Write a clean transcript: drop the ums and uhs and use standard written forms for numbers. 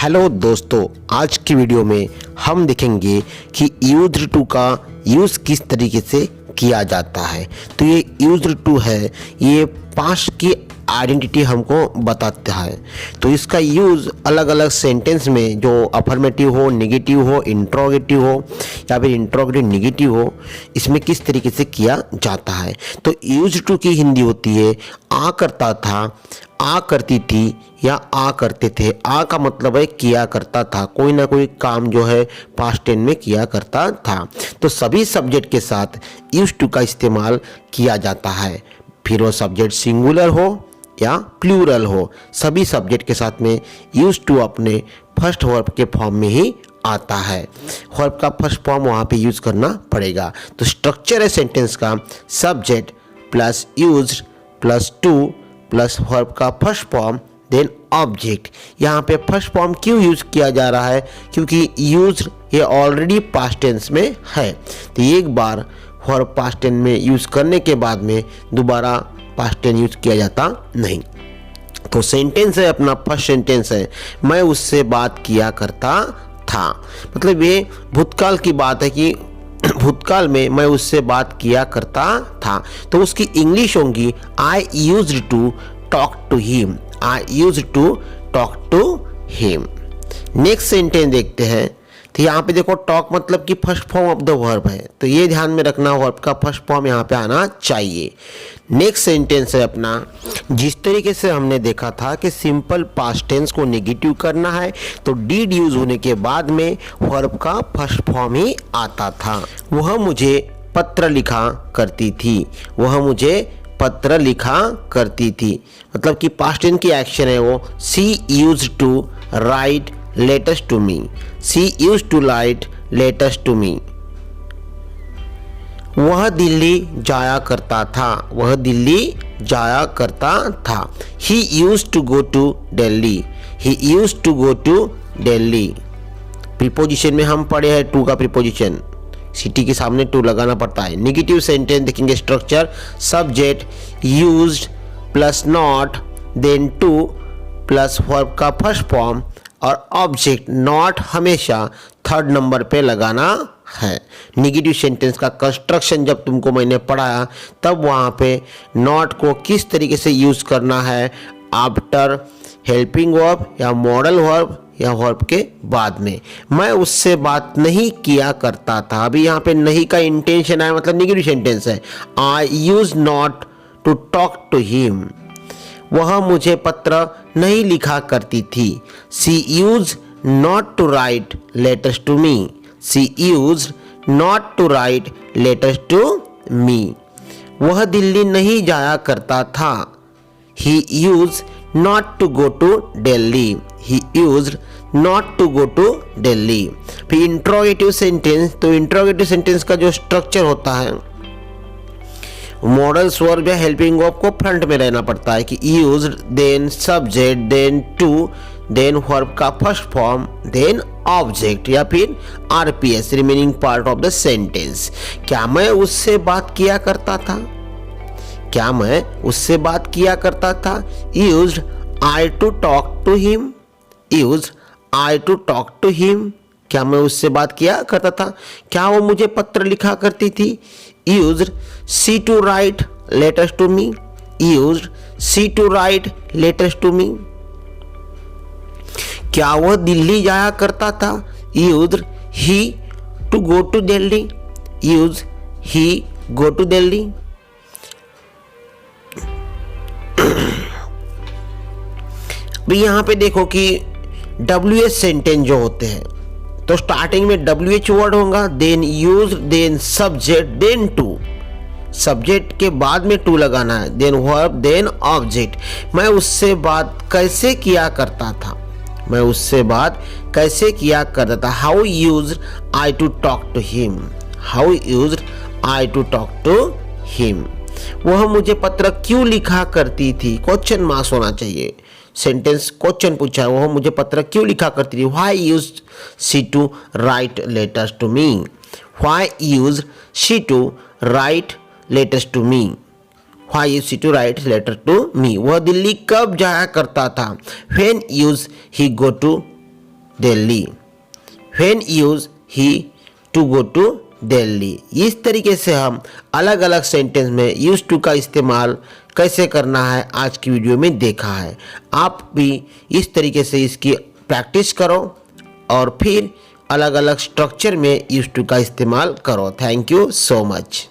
Hello दोस्तों, आज की वीडियो में हम देखेंगे कि यूज्ड टू का यूज़ किस तरीके से किया जाता है। तो ये यूज्ड टू है, ये पास्ट की आइडेंटिटी हमको बताता है। तो इसका यूज़ अलग अलग सेंटेंस में, जो अफर्मेटिव हो, नेगेटिव हो, इंट्रोगेटिव हो या फिर इंट्रोगेटिव नेगेटिव हो, इसमें किस तरीके से किया जाता है। तो यूज्ड टू की हिंदी होती है आ करता था, आ करती थी या आ करते थे। आ का मतलब है किया करता था, कोई ना कोई काम जो है पास्ट टेंस में किया करता था। तो सभी सब्जेक्ट के साथ यूज्ड टू का इस्तेमाल किया जाता है, फिर वो सब्जेक्ट सिंगुलर हो या प्लूरल हो। सभी सब्जेक्ट के साथ में यूज्ड टू अपने फर्स्ट वर्ब के फॉर्म में ही आता है। वर्ब का फर्स्ट फॉर्म वहाँ पे यूज़ करना पड़ेगा। तो स्ट्रक्चर है सेंटेंस का subject plus used plus two plus verb का फर्स्ट फॉर्म देन ऑब्जेक्ट। यहाँ पे फर्स्ट फॉर्म क्यों यूज़ किया जा रहा है? क्योंकि यूज्ड ये ऑलरेडी पास्ट टेंस में है। तो एक बार वर्ब पास्ट टेंस में यूज़ करने के बाद में दोबारा पास्ट टेंस यूज़ किया जाता नहीं। तो सेंटेंस है अपना, फर्स्ट सेंटेंस है मैं उससे बात किया करता था। मतलब ये भूतकाल की बात है कि भूतकाल में मैं उससे बात किया करता था। तो उसकी इंग्लिश होगी I used to talk to him. I used to talk to him. Next sentence देखते हैं। तो यहाँ पे देखो टॉक मतलब कि first form of the verb है, तो ये ध्यान में रखना, वर्ब का फर्स्ट फॉर्म यहाँ पे आना चाहिए। नेक्स्ट सेंटेंस है अपना, जिस तरीके से हमने देखा था कि सिंपल पास्ट टेंस को नेगेटिव करना है तो डीड यूज होने के बाद में वर्ब का फर्स्ट फॉर्म ही आता था। वह मुझे पत्र लिखा करती थी। वह मुझे पत्र लिखा करती थी मतलब कि पास्ट टेंस की एक्शन है वो। She used to write letters to me. She used to write letters to me. वह दिल्ली जाया करता था। वह दिल्ली जाया करता था। He used to go to Delhi. He used to go to Delhi. Preposition में हम पढ़े हैं टू का प्रीपोजिशन, सिटी के सामने टू लगाना पड़ता है। नेगेटिव सेंटेंस देखेंगे structure subject used plus not then to plus verb का फर्स्ट फॉर्म और ऑब्जेक्ट। नॉट हमेशा थर्ड नंबर पे लगाना है। नेगेटिव सेंटेंस का कंस्ट्रक्शन जब तुमको मैंने पढ़ाया तब वहाँ पे नॉट को किस तरीके से यूज़ करना है, आफ्टर हेल्पिंग वर्ब या मॉडल वर्ब या वर्ब के बाद में। मैं उससे बात नहीं किया करता था। अभी यहाँ पे नहीं का इंटेंशन आया मतलब नेगेटिव सेंटेंस है। I use not to talk to him. वह मुझे पत्र नहीं लिखा करती थी। She use not to write letters to me. She use not to write letters to me. वह दिल्ली नहीं जाया करता था। He use not to go to Delhi. He use not to go to Delhi. फिर इंट्रोगेटिव सेंटेंस। तो इंट्रोगेटिव सेंटेंस का जो structure होता है, मॉडल वर्ब या हेल्पिंग वर्ब को फ्रंट में रहना पड़ता है कि used then subject then to then verb का फर्स्ट फॉर्म देन ऑब्जेक्ट या फिर RPS remaining part of the sentence. क्या मैं उससे बात किया करता था? क्या मैं उससे बात किया करता था? Used I to talk to him. Used I to talk to him. क्या मैं उससे बात किया करता था? क्या वो मुझे पत्र लिखा करती थी? Used she to write letters to me. Used she to write letters to me. क्या वह दिल्ली जाया करता था? Used he to go to Delhi. Used he go to Delhi. भी यहाँ पे देखो कि WH सेंटेंस जो होते हैं तो स्टार्टिंग में WH वर्ड होगा, then use then subject then to. Subject के बाद में टू लगाना है, देन वर्ब देन ऑब्जेक्ट। मैं उससे बात कैसे किया करता था? मैं उससे बात कैसे किया करता था? How use I to talk to him. How use I to talk to him. वह मुझे पत्र क्यों लिखा करती थी? क्वेश्चन मार्क्स होना चाहिए। सेंटेंस क्वेश्चन पूछा है, वह मुझे पत्र क्यों लिखा करती थी। Why used she to write letters to me. Why used she to write letters to me. Why used she to write letter to me. वह दिल्ली कब जाया करता था? When used he go to Delhi. When use he to go to Delhi. इस तरीके से हम अलग अलग सेंटेंस में यूज टू का इस्तेमाल कैसे करना है आज की वीडियो में देखा है। आप भी इस तरीके से इसकी प्रैक्टिस करो और फिर अलग अलग स्ट्रक्चर में यूज टू का इस्तेमाल करो। Thank you so much.